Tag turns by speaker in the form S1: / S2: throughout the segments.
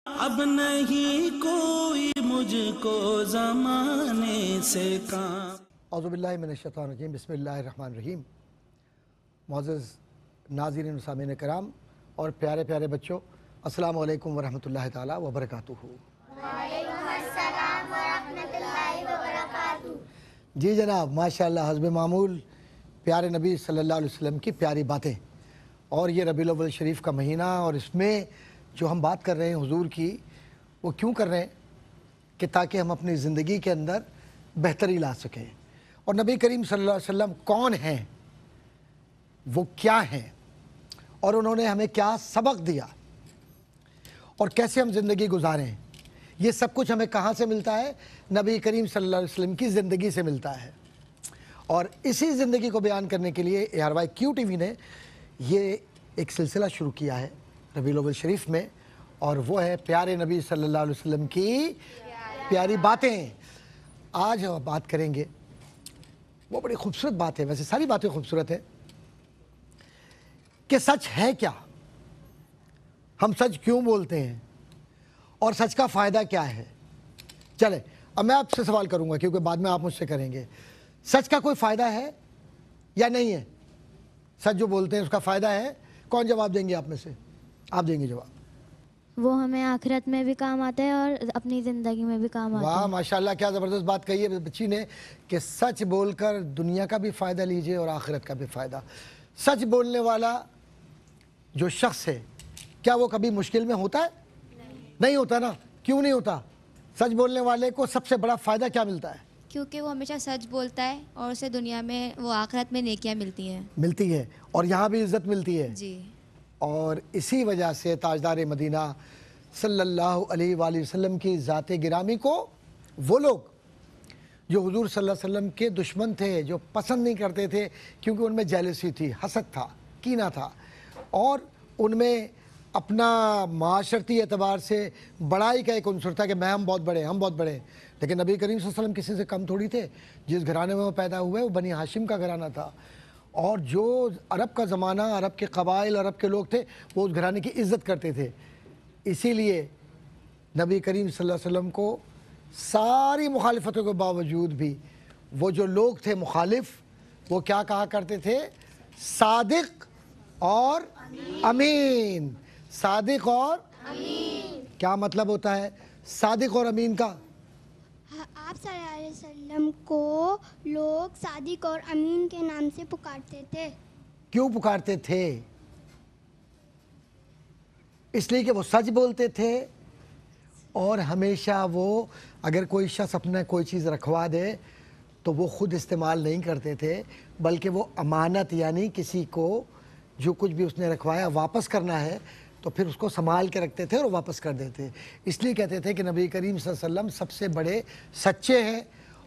S1: اب نہیں کوئی مجھ کو زمانے سے کام۔
S2: اعوذ باللہ من الشیطان الرجیم، بسم اللہ الرحمن الرحیم۔ معزز ناظرین و سامعین کرام اور پیارے پیارے بچوں، السلام علیکم ورحمۃ اللہ تعالیٰ وبرکاتہ۔
S3: وعلیکم السلام ورحمۃ اللہ وبرکاتہ۔
S2: جی جناب، ماشاءاللہ حسب معمول پیارے نبی صلی اللہ علیہ وسلم کی پیاری باتیں، اور یہ ربیع الاول شریف کا مہینہ، اور اس میں جو ہم بات کر رہے ہیں حضور کی، وہ کیوں کر رہے ہیں کہ تاکہ ہم اپنی زندگی کے اندر بہتری لا سکیں۔ اور نبی کریم صلی اللہ علیہ وسلم کون ہیں، وہ کیا ہیں، اور انہوں نے ہمیں کیا سبق دیا، اور کیسے ہم زندگی گزاریں، یہ سب کچھ ہمیں کہاں سے ملتا ہے؟ نبی کریم صلی اللہ علیہ وسلم کی زندگی سے ملتا ہے۔ اور اسی زندگی کو بیان کرنے کے لیے ARYQ TV نے یہ ایک سلسلہ شروع کیا ہے ربیع الاول شریف میں، اور وہ ہے پیارے نبی صلی اللہ علیہ وسلم کی پیاری باتیں۔ آج ہم بات کریں گے، وہ بڑی خوبصورت بات ہے، ویسے ساری باتیں خوبصورت ہیں، کہ سچ ہے کیا، ہم سچ کیوں بولتے ہیں، اور سچ کا فائدہ کیا ہے۔ چلیں اب میں آپ سے سوال کروں گا، کیونکہ بعد میں آپ مجھ سے کریں گے، سچ کا کوئی فائدہ ہے یا نہیں ہے؟ سچ جو بولتے ہیں اس کا فائدہ ہے؟ کون جواب دیں گے آپ میں سے؟ آپ دیں گے جواب۔
S4: وہ ہمیں آخرت میں بھی کام آتا ہے اور اپنی زندگی میں بھی کام آتا ہے۔
S2: واہ ماشاءاللہ، کیا زبردست بات کہی ہے بچی نے، کہ سچ بول کر دنیا کا بھی فائدہ لیجئے اور آخرت کا بھی فائدہ۔ سچ بولنے والا جو شخص ہے، کیا وہ کبھی مشکل میں ہوتا ہے؟ نہیں ہوتا نا۔ کیوں نہیں ہوتا؟ سچ بولنے والے کو سب سے بڑا فائدہ کیا ملتا ہے؟
S5: کیونکہ وہ ہمیشہ سچ بولتا ہے اور اسے دنیا میں وہ آخرت میں نیکیاں ملتی ہیں۔
S2: ملتی ہے، اور یہاں بھی عزت ملتی ہے۔
S5: جی،
S2: اور اسی وجہ سے تاجدار مدینہ صلی اللہ علیہ وآلہ وسلم کی ذات گرامی کو وہ لوگ جو حضور صلی اللہ علیہ وسلم کے دشمن تھے، جو پسند نہیں کرتے تھے، کیونکہ ان میں جیلسی تھی، حسد تھا، کینہ تھا، اور ان میں اپنا معاشرتی اعتبار سے بڑائی کا ایک عنصر تھا کہ ہم بہت بڑے، ہم بہت بڑے۔ لیکن نبی کریم صلی اللہ علیہ وسلم کسی سے کم تھوڑی تھے۔ جس گھرانے میں وہ پیدا ہوئے وہ بنی ہاشم کا گھرانہ تھا، اور جو عرب کا زمانہ، عرب کے قبائل، عرب کے لوگ تھے، وہ اس گھرانے کی عزت کرتے تھے۔ اسی لیے نبی کریم صلی اللہ علیہ وسلم کو ساری مخالفتوں کے باوجود بھی وہ جو لوگ تھے مخالف، وہ کیا کہا کرتے تھے؟ صادق اور امین۔ صادق اور امین کیا مطلب ہوتا ہے صادق اور امین کا؟
S3: آپ صلی اللہ علیہ وسلم کو لوگ صادق اور امین کے نام سے پکارتے تھے۔
S2: کیوں پکارتے تھے؟ اس لیے کہ وہ سچ بولتے تھے، اور ہمیشہ وہ اگر کوئی شخص اپنا کوئی چیز رکھوا دے تو وہ خود استعمال نہیں کرتے تھے، بلکہ وہ امانت، یعنی کسی کو جو کچھ بھی اس نے رکھوایا واپس کرنا ہے تو پھر اس کو سنبھال کے رکھتے تھے اور واپس کر دیتے۔ اس لیے کہتے تھے کہ نبی کریم صلی اللہ علیہ وسلم سب سے بڑے سچے ہیں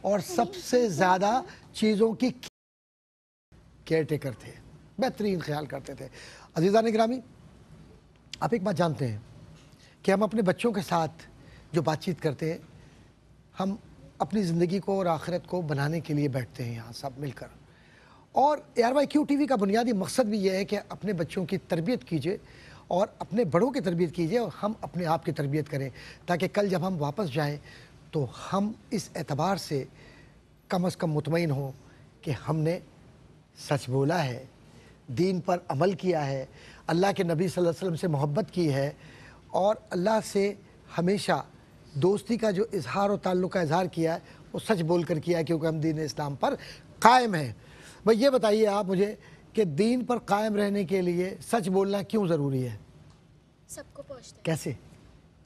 S2: اور سب سے زیادہ چیزوں کی کیئر ٹیکر تھے، بہترین خیال کرتے تھے۔ عزیزان گرامی، آپ ایک بات جانتے ہیں کہ ہم اپنے بچوں کے ساتھ جو بات چیت کرتے ہیں، ہم اپنی زندگی کو اور آخرت کو بنانے کے لیے بیٹھتے ہیں یہاں سب مل کر، اور ARYQ TV کا بنیادی مقصد بھی یہ ہے کہ اپنے بچوں کی تربیت کیجئے اور اپنے بڑوں کی تربیت کیجئے، اور ہم اپنے آپ کی تربیت کریں، تاکہ کل جب ہم واپس جائیں تو ہم اس اعتبار سے کم از کم مطمئن ہوں کہ ہم نے سچ بولا ہے، دین پر عمل کیا ہے، اللہ کے نبی صلی اللہ علیہ وسلم سے محبت کی ہے، اور اللہ سے ہمیشہ دوستی کا جو اظہار اور تعلق کا اظہار کیا ہے وہ سچ بول کر کیا ہے، کیونکہ ہم دین اسلام پر قائم ہیں۔ بھئی یہ بتائیے آپ مجھے کہ دین پر قائم رہنے کے لیے سچ بولنا کیوں ضروری ہے؟
S6: سب کو پہنچتا ہے،
S2: کیسے؟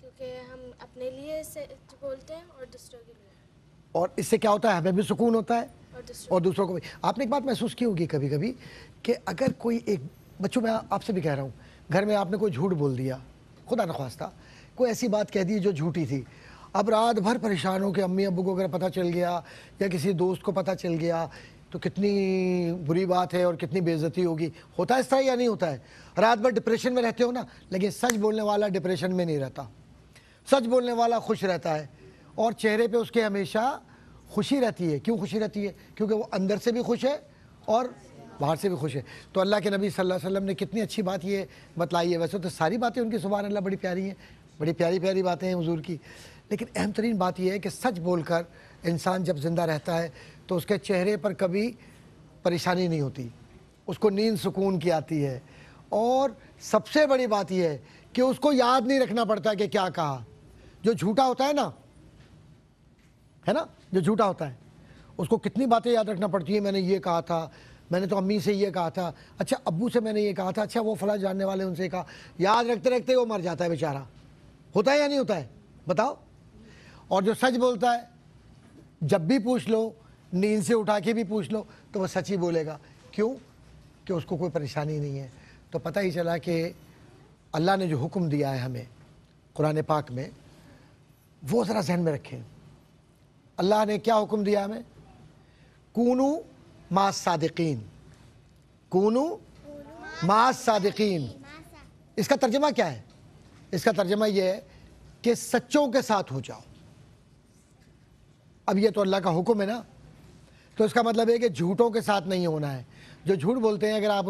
S6: کیونکہ ہم اپنے لیے سچ بولتے ہیں اور دوسروں کے لیے،
S2: اور اس سے کیا ہوتا ہے؟ ہمیں بھی سکون ہوتا ہے
S6: اور
S2: اور دوسروں کو بھی۔ آپ نے ایک بات محسوس کی ہوگی کبھی کبھی کہ اگر کوئی ایک بچوں، میں آپ سے بھی کہہ رہا ہوں، گھر میں آپ نے کوئی جھوٹ بول دیا، خدا نخواستہ کوئی ایسی بات کہہ دی جو جھوٹی تھی، اب رات بھر پریشان ہو کے امی ابو کو اگر پتہ چل گیا یا کسی دوست کو پتہ چل گیا تو کتنی بری بات ہے اور کتنی بے عزتی ہوگی۔ ہوتا ہے اس طرح یا نہیں ہوتا ہے؟ رات بھر ڈپریشن میں رہتے ہو نا، لیکن سچ بولنے والا ڈپریشن میں نہیں رہتا، سچ بولنے والا خوش رہتا ہے، اور چہرے پہ اس کے ہمیشہ خوشی رہتی ہے۔ کیوں خوشی رہتی ہے؟ کیونکہ وہ اندر سے بھی خوش ہے اور باہر سے بھی خوش ہے۔ تو اللہ کے نبی صلی اللہ علیہ وسلم نے کتنی اچھی بات یہ بتلائی ہے۔ ویسے تو ساری باتیں ان کی سبحان اللہ بڑی پیاری ہیں، بڑی پیاری پیاری باتیں ہیں حضور کی، لیکن اہم ترین بات یہ ہے کہ سچ بول کر انسان جب زندہ رہتا ہے تو اس کے چہرے پر کبھی پریشانی نہیں ہوتی، اس کو نیند سکون کی آتی ہے، اور سب سے بڑی بات یہ ہے کہ اس کو یاد نہیں رکھنا پڑتا کہ کیا کہا۔ جو جھوٹا ہوتا ہے نا، جو جھوٹا ہوتا ہے اس کو کتنی باتیں یاد رکھنا پڑتی ہیں، میں نے یہ کہا تھا، میں نے تو امی سے یہ کہا تھا، اچھا ابو سے میں نے یہ کہا تھا، اچھا وہ فلاں جاننے والے ان سے کہا، یاد رکھتے رکھتے وہ مر جاتا ہے بیچارہ۔ ہوتا ہے یا نہیں ہوتا ہے بتاؤ؟ اور جو سچ بولتا ہے جب بھی پوچھ لو، نیند سے اٹھا کے بھی پوچھ لو تو وہ سچ ہی بولے گا۔ کیوں؟ کہ اس کو کوئی پریشانی نہیں ہے۔ تو پتہ ہی چلا کہ اللہ نے جو حکم دیا ہے ہمیں قرآن پاک میں، وہ ذرا ذہن میں رکھیں۔ اللہ نے کیا حکم دیا ہمیں؟ کونو مع الصادقین، کونو مع الصادقین۔ اس کا ترجمہ کیا ہے؟ اس کا ترجمہ یہ ہے کہ سچوں کے ساتھ ہو جاؤ۔ اب یہ تو اللہ کا حکم ہے نا، تو اس کا مطلب ہے کہ جھوٹوں کے ساتھ نہیں ہونا ہے۔ جو جھوٹ بولتے ہیں اگر آپ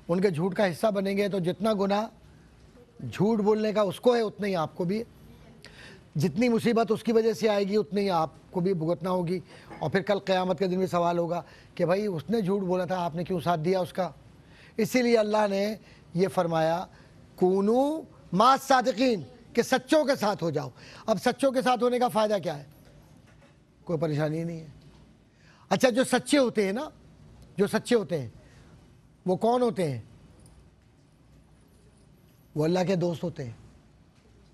S2: ان کے جھوٹ کا حصہ بنیں گے تو جتنا گناہ جھوٹ بولنے کا اس کو ہے اتنا ہی آپ کو بھی ہے، جتنی مصیبت اس کی وجہ سے آئے گی اتنی ہی آپ کو بھی بھگتنا ہوگی، اور پھر کل قیامت کے دن بھی سوال ہوگا کہ بھائی اس نے جھوٹ بولا تھا، آپ نے کیوں ساتھ دیا اس کا؟ اسی لیے اللہ نے یہ فرمایا کونو مع الصادقین، کہ سچوں کے ساتھ ہو جاؤ۔ اب سچوں کے ساتھ ہونے کا فائدہ کیا ہے؟ کوئی پریشانی نہیں ہے۔ اچھا جو سچے ہوتے ہیں نا، جو سچے ہوتے ہیں وہ کون ہوتے ہیں؟ وہ اللہ کے دوست ہوتے ہیں۔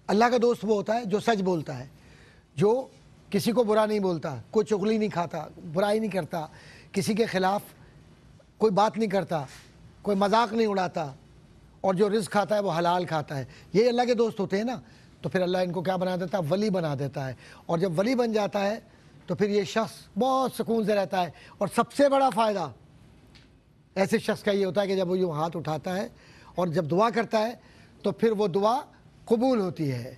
S2: اللہ کا دوست وہ ہوتا ہے جو سچ بولتا ہے، جو کسی کو برا نہیں بولتا، کوئی چغلی نہیں کھاتا، برائی نہیں کرتا، کسی کے خلاف کوئی بات نہیں کرتا، کوئی مذاق نہیں اڑاتا، اور جو رزق کھاتا ہے وہ حلال کھاتا ہے۔ یہ اللہ کے دوست ہوتے ہیں نا، تو پھر اللہ ان کو کیا بنا دیتا ہے؟ ولی بنا دیتا ہے۔ اور جب ولی بن جاتا ہے تو پھر یہ شخص بہت سکون سے رہتا ہے۔ اور سب سے بڑا فائدہ ایسے شخص کا یہ ہوتا ہے کہ جب وہ یوں ہاتھ اٹھاتا ہے اور جب دعا کرتا ہے تو پھر وہ دعا قبول ہوتی ہے۔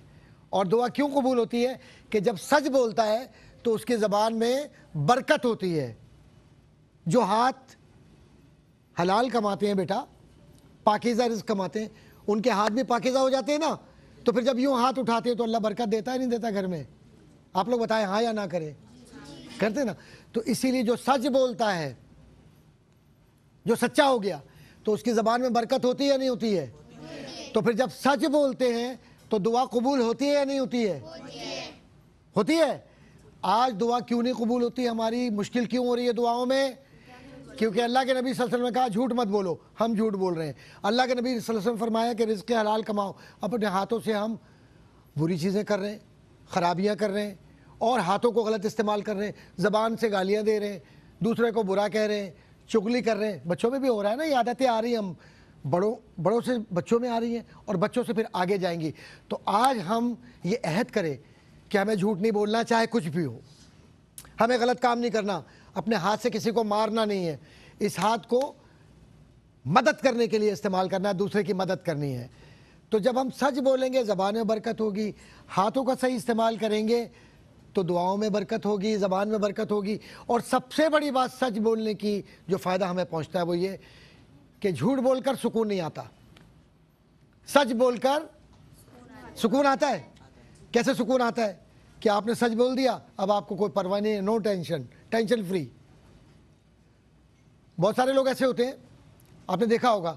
S2: اور دعا کیوں قبول ہوتی ہے؟ کہ جب سچ بولتا ہے تو اس کی زبان میں برکت ہوتی ہے۔ جو ہاتھ حلال کماتے ہیں بیٹا، پاکیزہ رزق کماتے ہیں، ان کے ہاتھ بھی پاکیزہ ہو جاتے ہیں نا، تو پھر جب یوں ہاتھ اٹھاتے ہیں تو اللہ برکت دیتا ہے نہیں دیتا گھر میں؟ آپ لوگ بتائیں ہاں یا نہ کریں؟ کرتے نا۔ تو اسی لیے جو سچ بولتا ہے، جو سچا ہو گیا، تو اس کی زبان میں برکت ہوتی ہے یا نہیں ہوتی ہے؟ تو پھر جب سچ بولتے ہیں تو دعا قبول ہوتی ہے یا نہیں ہوتی ہے؟ ہوتی ہے۔ آج دعا کیوں نہیں قبول ہوتی ہماری؟ مشکل کیوں ہو رہی ہے دعاؤں میں؟ کیونکہ اللہ کے نبی صلی اللہ علیہ وسلم نے کہا جھوٹ مت بولو، ہم جھوٹ بول رہے ہیں۔ اللہ کے نبی صلی اللہ علیہ وسلم فرمایا کہ رزق حلال کماؤ، اپنے ہاتھوں سے ہم بری چیزیں کر رہے ہیں، خرابیاں کر رہے ہیں، اور ہاتھوں کو غلط استعمال کر رہے ہیں، زبان سے گالیاں دے رہے ہیں، دوسرے کو برا کہہ رہے ہیں، چغلی کر رہے ہیں۔ بچوں میں بھی ہو رہا ہے نا، یہ عادتیں آ رہی ہیں، ہم بڑوں سے بچوں میں آ رہی ہیں اور بچوں سے پھر آگے جائیں گی۔ تو آج ہم یہ عہد کریں کہ ہمیں جھوٹ نہیں بولنا، چاہے کچھ بھی ہو، ہمیں غلط کام نہیں کرنا، اپنے ہاتھ سے کسی کو مارنا نہیں ہے، اس ہاتھ کو مدد کرنے کے لیے استعمال کرنا ہے، دوسرے کی مدد کرنی ہے۔ تو جب ہم سچ بولیں گے زبان میں برکت ہوگی، ہاتھوں کا صحیح استعمال کریں گے تو دعاؤں میں برکت ہوگی، زبان میں برکت ہوگی۔ اور سب سے بڑی بات سچ بولنے کی جو فائدہ ہمیں پہنچتا ہے وہ یہ کہ جھوٹ بول کر سکون نہیں آتا، سچ بول کر سکون آتا ہے۔ کیسے سکون آتا ہے؟ کہ آپ نے سچ بول دیا، اب آپ کو کوئی پرواہ نہیں ہے، نو ٹینشن، ٹینشن فری۔ بہت سارے لوگ ایسے ہوتے ہیں، آپ نے دیکھا ہوگا،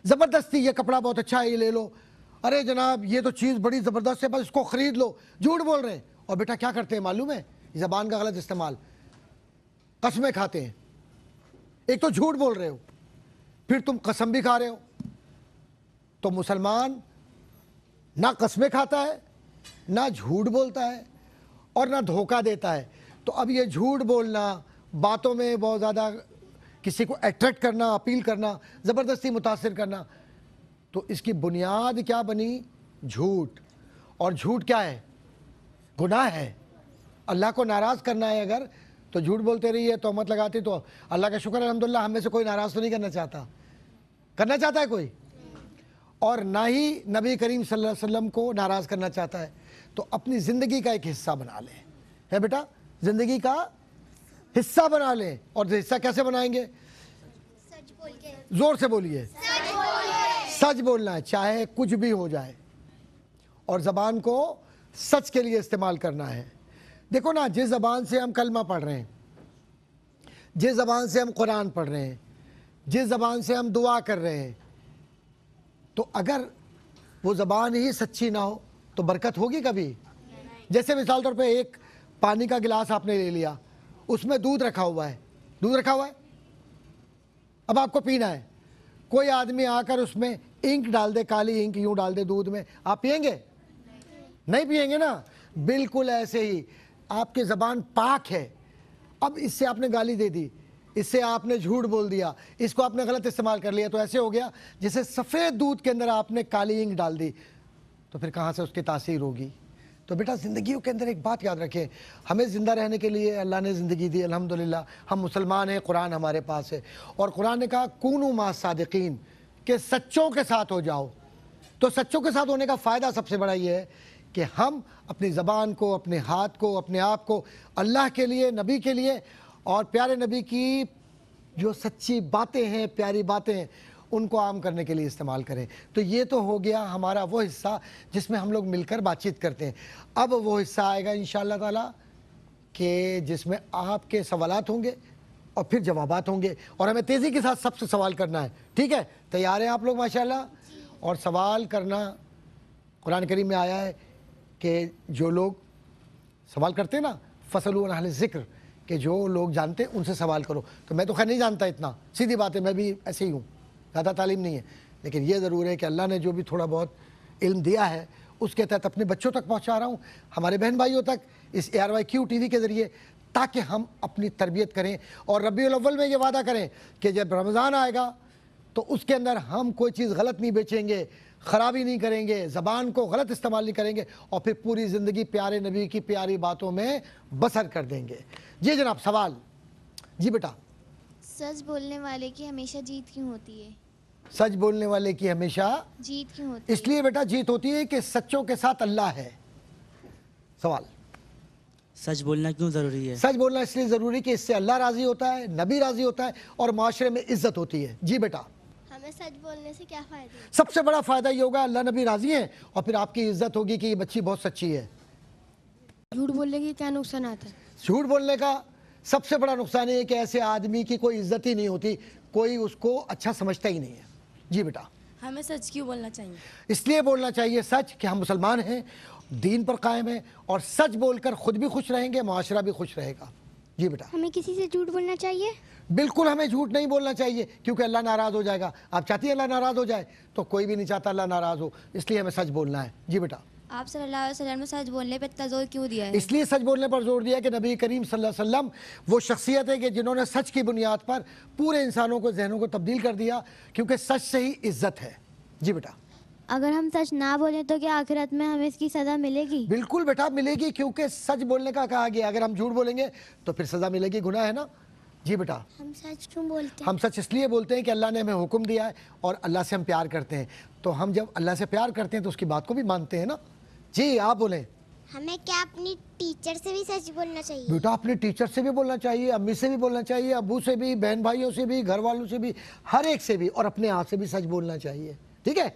S2: زبردستی یہ کپڑا بہت اچھا ہے یہ لے لو، ارے جناب یہ تو چیز بڑی زبردست ہے بس اس کو خرید لو، جھوٹ بول رہے ہیں۔ اور بیٹا کیا کرتے ہیں معلوم ہے؟ زبان کا غلط استعمال، قسمیں کھاتے ہیں۔ ایک تو جھوٹ بول رہے ہو، پھر تم قسم بھی کھا رہے ہو۔ تو مسلمان نہ قسمیں کھاتا ہے، نہ جھوٹ بولتا ہے، اور نہ دھوکہ دیتا ہے۔ تو اب یہ جھوٹ بولنا، باتوں میں بہت زیادہ کسی کو اٹریکٹ کرنا، اپیل کرنا، زبردستی متاثر کرنا، تو اس کی بنیاد کیا بنی؟ جھوٹ۔ اور جھوٹ کیا ہے؟ گناہ ہے۔ اللہ کو ناراض کرنا ہے اگر تو جھوٹ بولتے رہیے، تہمت لگاتے، تو اللہ کا شکر الحمدللہ ہم میں سے کوئی ناراض تو نہیں کرنا چاہتا۔ کرنا چاہتا ہے کوئی؟ اور نہ ہی نبی کریم صلی اللہ علیہ وسلم کو ناراض کرنا چاہتا ہے۔ تو اپنی زندگی کا ایک حصہ بنا لیں، ہے بیٹا، زندگی کا حصہ بنا لیں۔ اور حصہ کیسے بنائیں گے؟
S3: سچ بول کے،
S2: زور سے بولیے، سچ بولنا ہے، چاہے کچھ بھی ہو جائے، اور زبان کو سچ کے لیے استعمال کرنا ہے. دیکھو نا, جس زبان سے ہم کلمہ پڑھ رہے ہیں, جس زبان سے ہم قرآن پڑھ رہے ہیں, جس زبان سے ہم دعا کر رہے ہیں, تو اگر وہ زبان ہی سچی نہ ہو تو برکت ہوگی کبھی؟ جیسے مثال طور پہ ایک پانی کا گلاس آپ نے لے لیا, اس میں دودھ رکھا ہوا ہے, دودھ رکھا ہوا ہے, اب آپ کو پینا ہے. کوئی آدمی آ کر اس میں انک ڈال دے, کالی انک یوں ڈال دے دودھ میں, آپ پئیں گے؟ نہیں پئیں گے نا. بالکل ایسے ہی آپ کی زبان پاک ہے, اب اس سے آپ نے گالی دے دی, اس سے آپ نے جھوٹ بول دیا, اس کو آپ نے غلط استعمال کر لیا, تو ایسے ہو گیا جیسے سفید دودھ کے اندر آپ نے کالی انک ڈال دی, تو پھر کہاں سے اس کی تاثیر ہوگی؟ تو بیٹا زندگیوں کے اندر ایک بات یاد رکھیں, ہمیں زندہ رہنے کے لیے اللہ نے زندگی دی, الحمدللہ ہم مسلمان ہیں, قرآن ہمارے پاس ہے, اور قرآن نے کہا کونوا مع الصادقین, کہ سچوں کے ساتھ ہو جاؤ. تو سچوں کے ساتھ ہونے کا فائدہ سب سے بڑا یہ ہے کہ ہم اپنی زبان کو, اپنے ہاتھ کو, اپنے آپ کو اللہ کے لیے, نبی کے لیے اور پیارے نبی کی جو سچی باتیں ہیں, پیاری باتیں ہیں, ان کو عام کرنے کے لیے استعمال کریں. تو یہ تو ہو گیا ہمارا وہ حصہ جس میں ہم لوگ مل کر بات چیت کرتے ہیں. اب وہ حصہ آئے گا انشاءاللہ تعالی کہ جس میں آپ کے سوالات ہوں گے اور پھر جوابات ہوں گے, اور ہمیں تیزی کے ساتھ سب سے سوال کرنا ہے. ٹھیک ہے, تیار ہیں آپ لوگ ماشاءاللہ؟ اور سوال کرنا قرآن کریم میں آیا ہے کہ جو لوگ سوال کرتے ہیں نا, فَاسْأَلُوا عَنْ أَهْلِ الذِّكْرِ, کہ جو لوگ جانتے ہیں ان سے سوال کرو. تو میں تو خیر نہیں جانتا اتنا, سیدھی بات ہے, میں بھی ایسے ہی ہوں, زیادہ تعلیم نہیں ہے, لیکن یہ ضرور ہے کہ اللہ نے جو بھی تھوڑا بہت علم دیا ہے اس کے تحت اپنے بچوں تک پہنچا رہا ہوں, ہمارے بہن بھائیوں تک, اس ARYQ TV کے ذریعے, تاکہ ہم اپنی تربیت کریں اور ربیع الاول میں یہ وعدہ کریں کہ جب رمضان آئے گا تو اس کے اندر ہم کوئی چیز غلط نہیں بیچیں گے, خرابی نہیں کریں گے, زبان کو غلط استعمال نہیں کریں گے, اور پھر پوری زندگی پیارے نبی کی پیاری باتوں میں بسر کر دیں گے. جی جناب, سوال. جی بیٹا.
S4: سچ بولنے والے کی ہمیشہ جیت کیوں ہوتی ہے؟
S2: سچ بولنے والے کی ہمیشہ
S4: جیت کیوں ہوتی ہے؟
S2: اس لیے بیٹا جیت ہوتی ہے کہ سچوں کے ساتھ اللہ ہے. سوال.
S1: سچ بولنا کیوں ضروری ہے؟
S2: سچ بولنا اس لیے ضروری کہ اس سے اللہ راضی ہوتا ہے, نبی راضی ہوتا ہے, اور معاشرے میں عزت ہوتی ہے. جی بیٹا.
S3: ہمیں سچ بولنے سے کیا فائدہ ہے؟
S2: سب سے بڑا فائدہ یہ ہوگا اللہ نبی راضی ہیں, اور پھر آپ کی عزت ہوگی کہ یہ بچی بہت سچی ہے.
S6: جھوٹ بولنے کے کیا نقصانات ہیں؟
S2: جھوٹ بولنے کا سب سے بڑا نقصان یہ ہے کہ ایسے آدمی کی کوئی عزت ہی نہیں ہوتی, کوئی اس کو اچھا سمجھتا ہی نہیں ہے. جی بیٹا.
S6: ہمیں سچ کیوں بولنا چاہیے؟
S2: اس لیے بولنا چاہیے سچ کہ ہم مسلمان ہیں, دین پر قائم ہیں, اور سچ بول کر خود بھی خوش رہیں گے, معاشرہ بھی خوش رہے گا. جی بیٹا.
S3: ہمیں کسی سے جھوٹ بولنا چاہیے؟
S2: بالکل ہمیں جھوٹ نہیں بولنا چاہیے, کیونکہ اللہ ناراض ہو جائے گا. آپ چاہتی ہیں اللہ ناراض ہو جائے؟ تو کوئی بھی نہیں چاہتا اللہ ناراض ہو, اس لیے ہمیں سچ بولنا ہے. جی بیٹا.
S5: آپ صلی اللہ علیہ وسلم نے سچ بولنے پہ اتنا زور کیوں دیا ہے؟
S2: اس لیے سچ بولنے پر زور دیا کہ نبی کریم صلی اللہ علیہ وسلم وہ شخصیت ہے کہ جنہوں نے سچ کی بنیاد پر پورے انسانوں کو, ذہنوں کو تبدیل کر دیا, کیونکہ سچ سے ہی عزت ہے. جی بیٹا.
S4: اگر ہم سچ نہ بولیں تو کیا آخرت میں ہمیں اس کی سزا ملے گی؟
S2: بالکل بیٹا ملے گی, کیونکہ سچ بولنے کا کہا گیا. اگر ہم جھوٹ بولیں گے تو پھر سزا ملے گی, گناہ ہے نا. جی بیٹا.
S3: ہم سچ کیوں بولتے ہیں؟
S2: ہم سچ اس لیے بولتے ہیں کہ اللہ نے ہمیں حکم دیا ہے, اور اللہ سے ہم پیار کرتے ہیں, تو ہم جب اللہ سے پیار کرتے ہیں تو اس کی بات کو بھی مانتے ہیں نا. جی آپ بولیں.
S3: ہمیں کیا اپنی ٹیچر سے بھی سچ بولنا چاہیے؟
S2: بیٹا اپنے ٹیچر سے بھی بولنا چاہیے, امی سے بھی بولنا چاہیے, ابو سے بھی, بہن بھائیوں سے بھی, گھر والوں سے بھی, ہر ایک سے بھی, اور اپنے آپ سے بھی سچ بولنا چاہیے. ٹھیک ہے,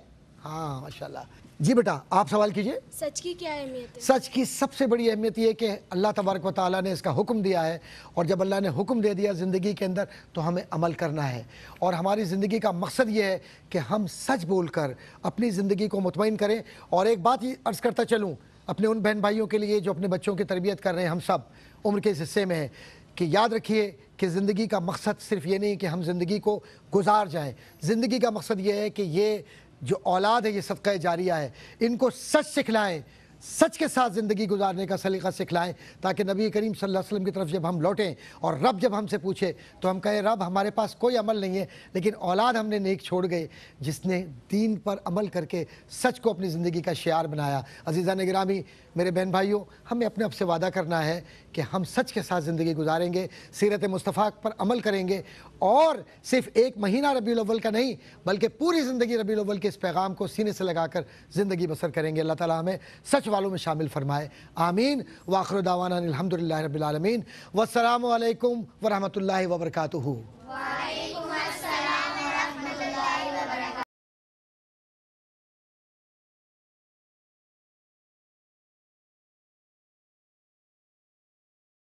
S2: ہاں ماشاءاللہ. جی بیٹا آپ سوال کیجئے.
S6: سچ کی کیا اہمیت ہے؟
S2: سچ کی سب سے بڑی اہمیت یہ ہے کہ اللہ تبارک و تعالیٰ نے اس کا حکم دیا ہے, اور جب اللہ نے حکم دے دیا زندگی کے اندر تو ہمیں عمل کرنا ہے. اور ہماری زندگی کا مقصد یہ ہے کہ ہم سچ بول کر اپنی زندگی کو مطمئن کریں. اور ایک بات ہی عرض کرتا چلوں اپنے ان بہن بھائیوں کے لیے جو اپنے بچوں کی تربیت کر رہے ہیں, ہم سب عمر کے اس حصے میں ہیں, کہ یاد رکھیے کہ زندگی کا مقصد صرف یہ نہیں کہ ہم زندگی کو گزار جائیں. زندگی کا مقصد یہ ہے کہ یہ جو اولاد ہے یہ صدقہ جاریہ ہے, ان کو سچ سکھلائیں, سچ کے ساتھ زندگی گزارنے کا سلیقہ سکھلائیں, تاکہ نبی کریم صلی اللہ علیہ وسلم کی طرف جب ہم لوٹیں اور رب جب ہم سے پوچھے تو ہم کہیں رب ہمارے پاس کوئی عمل نہیں ہے, لیکن اولاد ہم نے نیک چھوڑ گئے جس نے دین پر عمل کر کے سچ کو اپنی زندگی کا شعار بنایا. عزیزان گرامی, میرے بہن بھائیوں, ہمیں اپنے آپ سے وعدہ کرنا ہے کہ ہم سچ کے ساتھ زندگی گزاریں گے, سیرت مصطفیٰ پر عمل کریں گے, اور صرف ایک مہینہ ربیع الاول کا نہیں بلکہ پوری زندگی ربیع الاول کے اس پیغام کو سینے سے لگا کر زندگی بسر کریں گے. اللہ تعالیٰ ہمیں سچ والوں میں شامل فرمائے, آمین. وآخر دعوانا الحمدللہ رب العالمین, والسلام علیکم ورحمۃ اللہ وبرکاتہ.